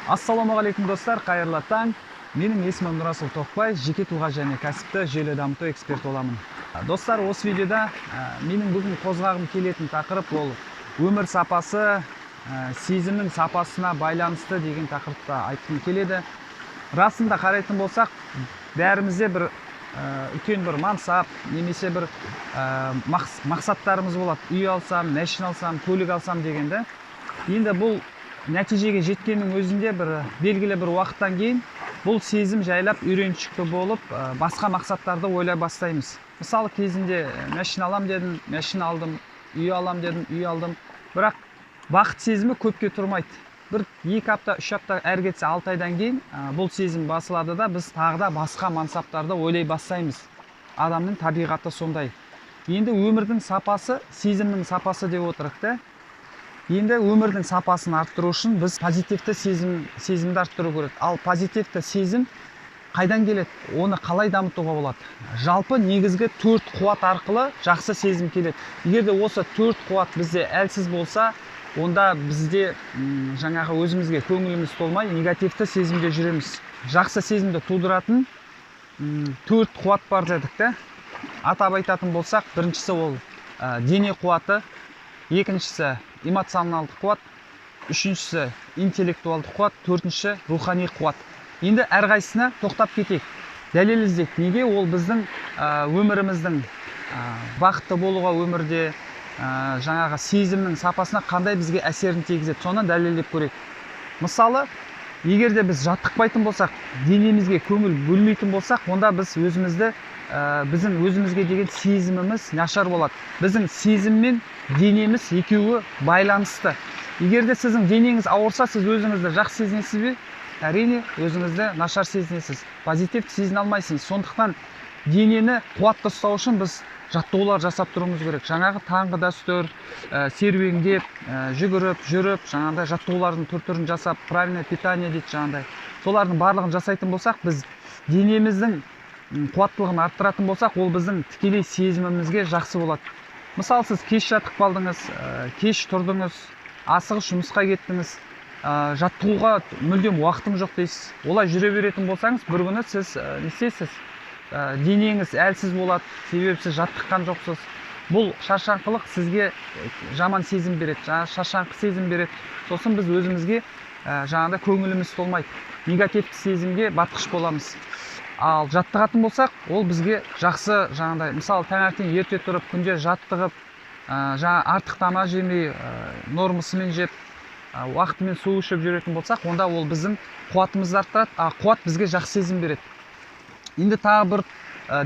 Ассалаумағалейкум достар, қайырлы таң. Менің есімім Нұрасыл Тоқбай, жеке тұлға және кәсіпті желі дамыту эксперті оламын. Достар, осы видеода менің бүгін қозғағым келетін тақырып ол өмір сапасы, сезімнің сапасына байланысты деген тақырыпта айтқым келеді. Расында қарайтын болсақ, бәрімізде бір үлкен бір мансап, немесе бір мақсаттарымыз болады. Үй алсам, машина алсам, көлік алсам дегенде. Енді бұл нәтижеге жеткеннің өзінде бір белгілі бір уақыттан кейін бұл сезім жайлап үйреншікті болып, басқа мақсаттарды ойлай бастаймыз. Мысалы, кезінде машина алам дедім, машина алдым, үй алам дедім, үй алдым. Бірақ бақыт сезімі көпке тұрмайды. Бір 2 апта, 3 апта, әр кетсе 6 айдан кейін бұл сезім басылады да біз тағы да басқа мансаптарды ойлай бастаймыз. Адамның табиғаты сондай. Енді өмірдің сапасы, сезімнің сапасы деп отырық та. Енді өмірдің сапасын арттыру үшін біз позитивті сезімді арттыру керек. Ал позитивті сезім қайдан келеді? Оны қалай дамытуға болады? Жалпы негізгі 4 қуат арқылы жақсы сезім келеді. Егер де осы 4 қуат бізде әлсіз болса, онда бізде жаңағы өзімізге көңіліміз толмай, негативті сезімде жүреміз. Жақсы сезімді тудыратын 4 қуат бар дедік та. Атап айтатын болсақ, біріншісі ол дене қуаты, екіншісі эмоционалдық қуат, үшіншісі интеллектуалдық қуат, төртінші рухани қуат. Енді әрқайсысына тоқтап кетейік. Дәлел іздейік. Неге ол біздің өміріміздің бақытты болуға өмірде жаңағы сезімнің сапасына қандай бізге әсерін тигізеді, соны дәлелдеп көрейік. Мысалы, егер де біз жаттықпайтын болсақ, денемізге көңіл бөлмейтін болсақ, онда біз біздің өзімізге деген сезіміміз нашар болады. Біздің сезім мен денеміз екеуі байланысты. Егер де сіздің денеңіз ауырса, сіз өзіңізді жақсы сезінесіз бе? Әрине, өзіңізді нашар сезінесіз. Позитивті сезіне алмайсыз. Сондықтан денені қуатты ұстау үшін біз жаттығулар жасап тұруымыз керек. Жаңағы таңғы дәстүр, серуендеп, жүгіріп, жүріп, жаңағыдай жаттығулардың түр-түрін жасап, правильное питание дейді жаңағыдай. Солардың барлығын жасайтын болсақ, біз денеміздің қуаттылығын арттыратын болсақ, ол біздің тікелей сезімімізге жақсы болады. Мысалы, сіз кеш жатып қалдыңыз, кеш тұрдыңыз, асығыс жұмысқа кеттіңіз, жаттығуға мүлдем уақытым жоқ дейсіз. Олай жүре беретін болсаңыз, бір күні сіз не істейсіз? Денеңіз әлсіз болады, себебі сіз жаттыққан жоқсыз. Бұл шаршаңқылық сізге жаман сезім береді, шаршаңқы сезім береді. Сосын біз өзімізге жаңағыдай көңіліміз толмайды. Негативті сезімге батқыш боламыз. Ал жаттығатын болсақ, ол бізге жақсы жаңағыдай, мысалы, таңертең ерте тұрып, күнде жаттығып, артық тамақ жемей, нормасымен жеп, уақытымен су ішіп жүретін болсақ, онда ол біздің қуатымызды арттырады, қуат бізге жақсы сезім береді. Енді тағы бір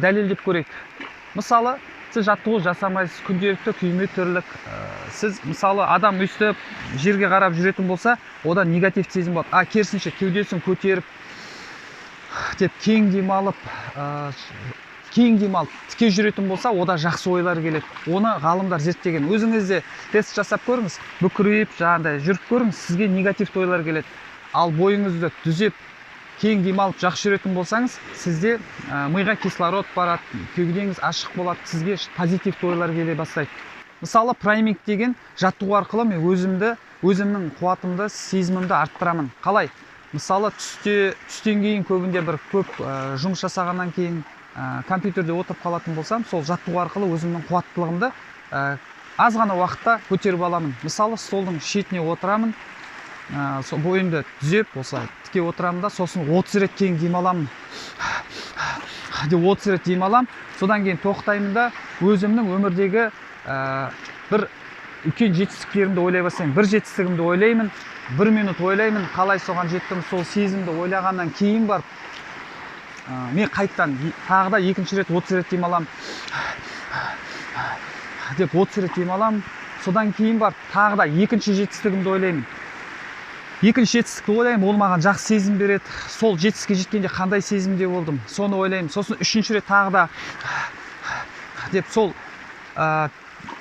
дәлелдеп көрейік. Мысалы, сіз жаттығу жасамайсыз, күнделікті күйме тірлік. Сіз, мысалы, адам өстіп, жерге қарап жүретін болса, ода негатив сезім болады. Керісінше кеудесін көтеріп, деп кең демалып, тіке жүретін болса, ода жақсы ойлар келеді. Оны ғалымдар зерттеген. Өзіңізде тест жасап көріңіз, бүкірейіп, жаңағыдай жүріп көріңіз, сізге негативті ойлар келеді. Ал бойыңызды түзеп, кең демалып, жақсы жүретін болсаңыз, сізде миға кислород барады, кеудеңіз ашық болады, сізге позитивті ойлар келе бастайды. Мысалы, прайминг деген жаттығу арқылы мен өзімнің қуатымды, сезімімді арттырамын. Қалай? Мысалы, түстен кейін көбінде бір көп жұмыс жасағаннан кейін компьютерде отырып қалатын болсам, сол жаттығу арқылы өзімнің қуаттылығымды аз ғана уақытта көтеріп аламын. Мысалы, столдың шетіне отырамын, бойымды түзеп, осылай тіке отырамын да, сосын 30 рет кең демаламын. 30 рет демалам, содан кейін тоқтаймын да, өзімнің өмірдегі бір үлкен жетістіктерімді ойлай бастаймын. Бір жетістігімді ойлаймын, 1 минут ойлаймын, қалай соған жеттім, сол сезімді ойлағаннан кейін барып, мен қайттан тағы да екінші рет 30 рет демалам, деп 30 рет демалам, содан кейін барып тағы да екінші жетістігімді ойлаймын. Екінші жетістікті ойлаймын, ол маған жақсы сезім береді. Сол жетістікке жеткенде қандай сезімде болдым, соны ойлаймын. Сосын үшінші рет тағы да деп сол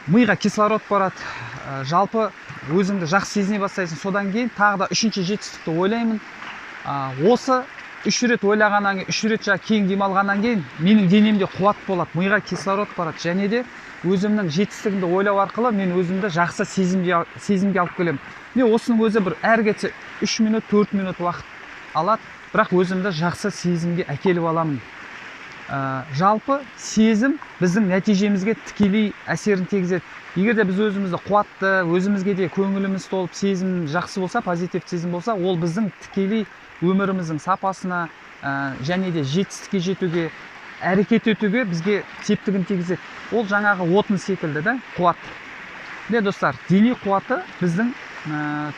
миға кислород барады, жалпы өзіңді жақсы сезіне бастайсың. Содан кейін тағы да үшінші жетістікті ойлаймын. Осы 3 рет ойлағаннан кейін, 3 рет кең демалғаннан кейін менің денемде қуат болады, миға кислород барады, және де өзімнің жетістігімді ойлау арқылы мен өзімді жақсы сезімге алып келемін. Мен осының өзі бір әр кетсе 3 минут 4 минут уақыт алады, бірақ өзімді жақсы сезімге әкеліп аламын. Жалпы сезім біздің нәтижемізге тікелей әсерін тигізеді. Егер де біз өзімізді қуатты, өзімізге де көңіліміз толып, сезім жақсы болса, позитив сезім болса, ол біздің тікелей өміріміздің сапасына және де жетістікке жетуге, әрекет етуге бізге септігін тигізеді. Ол жаңағы отын секілді да, қуат. Достар, дене қуаты біздің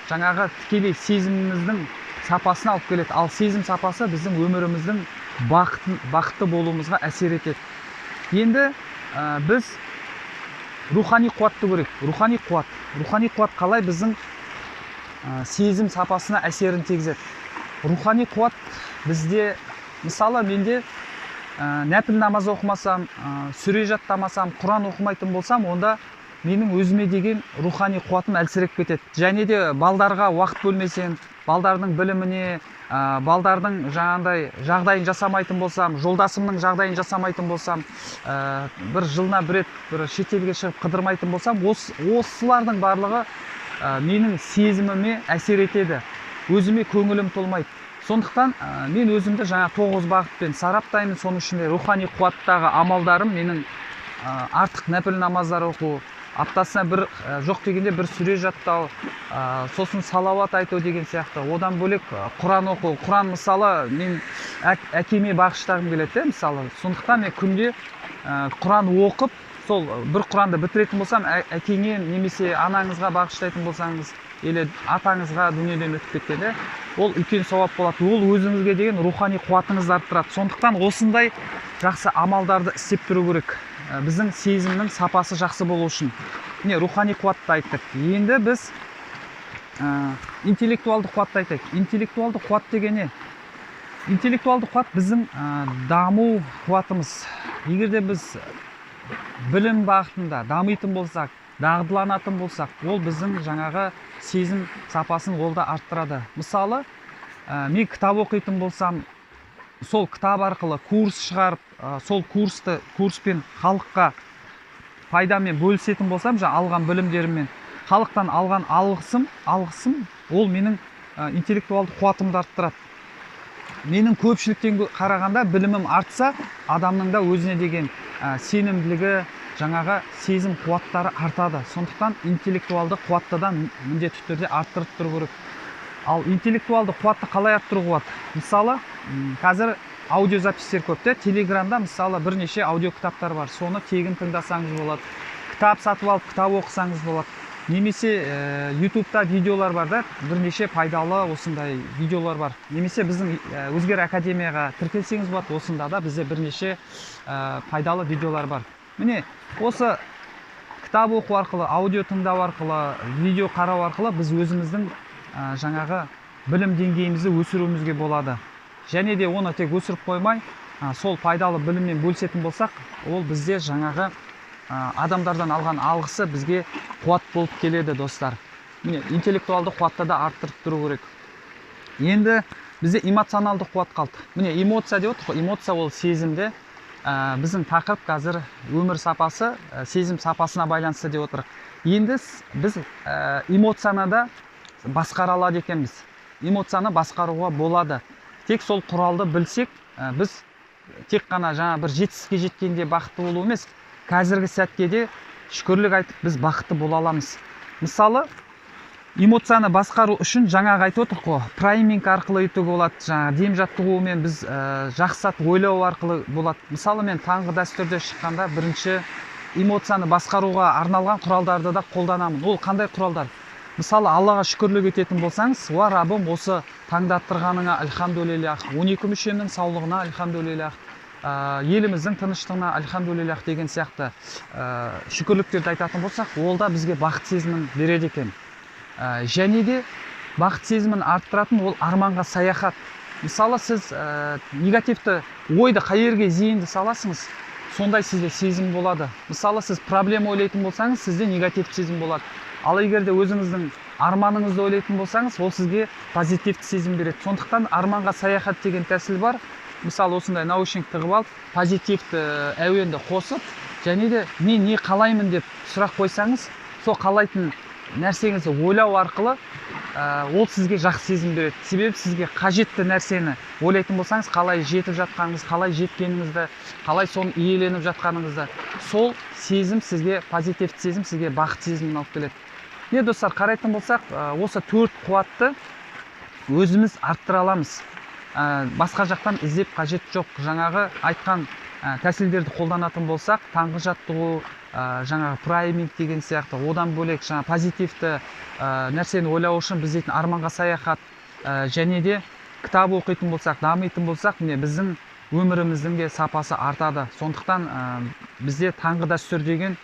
жаңағы тікелей сезіміміздің сапасына алып келеді. Ал сезім сапасы біздің өміріміздің бақытты болуымызға әсер етеді. Енді біз рухани қуатты көрейік. Рухани қуат қалай біздің сезім сапасына әсерін тигізеді. Рухани қуат бізде, мысалы, менде нәпіл намаз оқымасам, сүре жаттамасам, Құран оқымайтын болсам, онда менің өзіме деген рухани қуатым әлсіреп кетеді. Және де балдарға уақыт бөлмесем, балдардың біліміне, балдардың жаңағындай жағдайын жасамайтын болсам, жолдасымның жағдайын жасамайтын болсам, бір жылына бір рет бір шетелге шығып қыдырмайтын болсам, осылардың барлығы менің сезіміме әсер етеді. Өзіме көңілім толмайды. Сондықтан мен өзімді жаңа 9 бағытпен сараптаймын. Соның ішінде рухани қуаттағы амалдарым менің артық нәпіл намаздар оқу, аптасына бір жоқ дегенде бір сүре жаттау, сосын салауат айту деген сияқты. Одан бөлек Құран оқу. Құран, мысалы, мен әкеме бағыштағым келеді, мысалы. Сондықтан мен күнде Құран оқып, сол бір Құранды бітіретін болсам, әкеңе немесе анаңызға бағыштайтын болсаңыз, или атаңызға дүниеден өтіп кеткенде, ол үлкен сауап болады. Ол өзіңізге деген рухани қуатыңызды арттырады. Сондықтан осындай жақсы амалдарды істеп тұру керек. Біздің сезімнің сапасы жақсы болу үшін. Міне, рухани қуатты айттық. Енді біз интеллектуалды қуатты айтайық. Интеллектуалды қуат деген не? Интеллектуалды қуат біздің даму қуатымыз. Егер де біз білім бағытында дамитын болсақ, дағдыланатын болсақ, ол біздің жаңағы сезім сапасын ол да арттырады. Мысалы, мен кітап оқитын болсам, сол кітап арқылы курс шығарып, сол курспен халыққа пайдамен бөлісетін болсам, алған білімдеріммен, халықтан алған алғысым, ол менің интеллектуалды қуатымды арттырады. Менің көпшіліктен қарағанда білімім артса, адамның да өзіне деген сенімділігі, жаңағы сезім қуаттары артады. Сондықтан интеллектуалды қуаттыдан міндетті түрде арттырып тұру керек. Ал интеллектуалды қуатты қалай арттыру болады? Мысалы, қазір аудиозапистер көп те, Телеграмда мысалы бірнеше аудио кітаптар бар. Соны тегін тыңдасаңыз болады. Кітап сатып алып, кітап оқысаңыз болады. Немесе ютубта видеолар бар да, бірнеше пайдалы осындай видеолар бар. Немесе біздің Өзгер академияға тіркелсеңіз болады, осында да бізде бірнеше пайдалы видеолар бар. Міне, осы кітап оқу арқылы, аудио тыңдау арқылы, видео қарау арқылы біз өзіміздің жаңағы білім деңгейімізді өсіруімізге болады. Және де оны тек өсіріп қоймай, сол пайдалы біліммен бөлісетін болсақ, ол бізде жаңағы адамдардан алған алғысы бізге қуат болып келеді, достар. Міне, интеллектуалды қуатты да арттырып тұру керек. Енді бізде эмоционалды қуат қалды. Міне, эмоция деп отыр. Эмоция ол сезімде. Біздің тақырып қазір өмір сапасы, сезім сапасына байланысты деп отырық. Енді біз эмоцияны да басқара алады екенбіз. Эмоцияны басқаруға болады. Тек сол құралды білсек, біз тек қана жаңа бір жетістікке жеткенде бақытты болу емес, қазіргі сәтке де шүкірлік айтып біз бақытты бола аламыз. Мысалы, эмоцияны басқару үшін жаңағы айтып отырық қой, прайминг арқылы етуге болады, жаңа дем жаттығумен біз жақсы ойлау арқылы болады. Мысалы, мен таңғы дәстүрде шыққанда бірінші эмоцияны басқаруға арналған құралдарды да қолданамын. Ол қандай құралдар? Мысалы, Аллаға шүкірлік ететін болсаңыз, уа Раббым, осы таңдаттырғаныңа альхамдулиллах, 12 мүшемнің саулығына альхамдулиллах, еліміздің тыныштығына альхамдулиллах деген сияқты шүкірліктерді айтатын болсақ, ол да бізге бақыт сезімін береді екен. Және де бақыт сезімін арттыратын ол арманға саяхат. Мысалы, сіз негативті ойды қай жерге зейінді саласыңыз, сондай сізде сезім болады. Мысалы, сіз проблема ойлайтын болсаңыз, сізде негативті сезім болады. Ал егер де өзіңіздің арманыңызды ойлайтын болсаңыз, ол сізге позитивті сезім береді. Сондықтан арманға саяхат деген тәсіл бар. Мысалы, осындай наушник тығып алып, позитивті әуенді қосып, және де мен не қалаймын деп сұрақ қойсаңыз, сол қалайтын нәрсеңізді ойлау арқылы ол сізге жақсы сезім береді. Себебі сізге қажетті нәрсені ойлайтын болсаңыз, қалай жетіп жатқаныңыз, қалай жеткеніңізді, қалай соны иеленіп жатқаныңызды, сол сезім сізге, позитивті сезім сізге бақыт сезімін алып келеді. Не достар, қарайтын болсақ, осы 4 қуатты өзіміз арттыра аламыз. Басқа жақтан іздеп қажет жоқ. Жаңағы айтқан тәсілдерді қолданатын болсақ, таңғы жаттығу, жаңағы прайминг деген сияқты, одан бөлек жаңа позитивті нәрсені ойлау үшін біз дейтін арманға саяхат, және де кітап оқитын болсақ, дамитын болсақ, міне біздің өміріміздің де сапасы артады. Сондықтан бізде таңғы дәстүр деген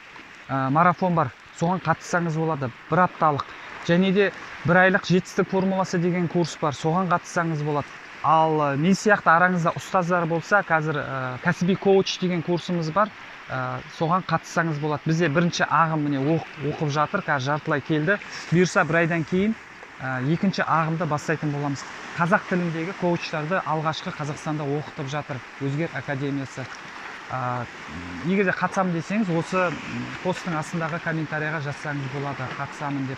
марафон бар. Соған қатыссаңыз болады, 1 апталық. Және де 1 айлық жетістік формуласы деген курс бар. Соған қатыссаңыз болады. Ал мен сияқты араңызда ұстаздар болса, қазір кәсіби коуч деген курсымыз бар. Соған қатыссаңыз болады. Бізде бірінші ағым міне оқып жатыр, қазір жартылай келді. Бұйырса 1 айдан кейін екінші ағымды бастайтын боламыз. Қазақ тіліндегі коучтарды алғашқы Қазақстанда оқытып жатыр Өзгер академиясы. Егер де қатысамын десеңіз, осы посттың астындағы комментарияға жазсаңыз болады, қатысамын деп.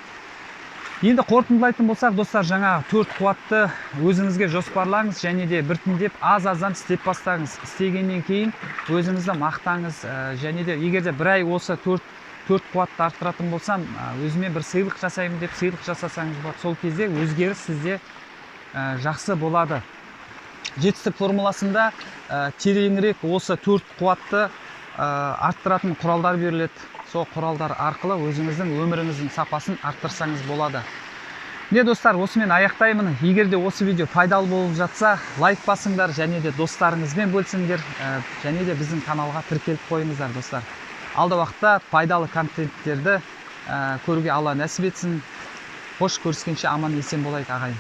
Енді қорытындылайтын болсақ, достар, жаңа 4 қуатты өзіңізге жоспарлаңыз, және де біртіндеп аз-аздан істеп бастаңыз. Істегеннен кейін өзіңізді мақтаңыз, және де егер де 1 ай осы 4 қуатты арттыратын болсам, өзіме бір сыйлық жасаймын деп сыйлық жасасаңыз болады. Сол кезде өзгеріс сізде жақсы болады. Жетістік формуласында тереңірек осы 4 қуатты арттыратын құралдар беріледі. Сол құралдар арқылы өзіңіздің өміріңіздің сапасын арттырсаңыз болады. Не достар, осымен аяқтаймын. Егер де осы видео пайдалы болып жатса, лайк басыңдар, және де достарыңызбен бөлісіңдер, және де біздің каналға тіркеліп қойыңыздар, достар. Алда уақытта пайдалы контенттерді көруге Алла нәсіп етсін. Қош көріскенше аман есен болайық, ағайын.